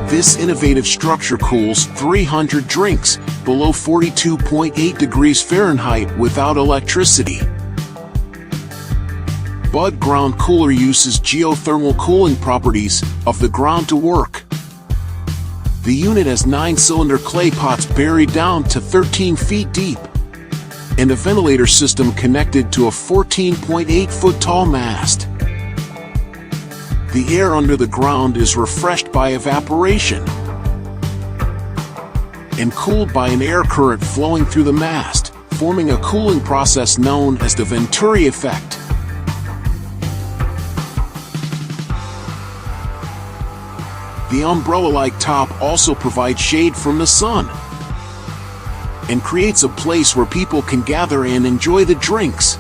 This innovative structure cools 300 drinks below 42.8 degrees Fahrenheit without electricity. Bud Ground Cooler uses geothermal cooling properties of the ground to work. The unit has 9-cylinder clay pots buried down to 13 feet deep, and a ventilator system connected to a 14.8-foot tall mast. The air under the ground is refreshed by evaporation and cooled by an air current flowing through the mast, forming a cooling process known as the Venturi effect. The umbrella-like top also provides shade from the sun and creates a place where people can gather and enjoy the drinks.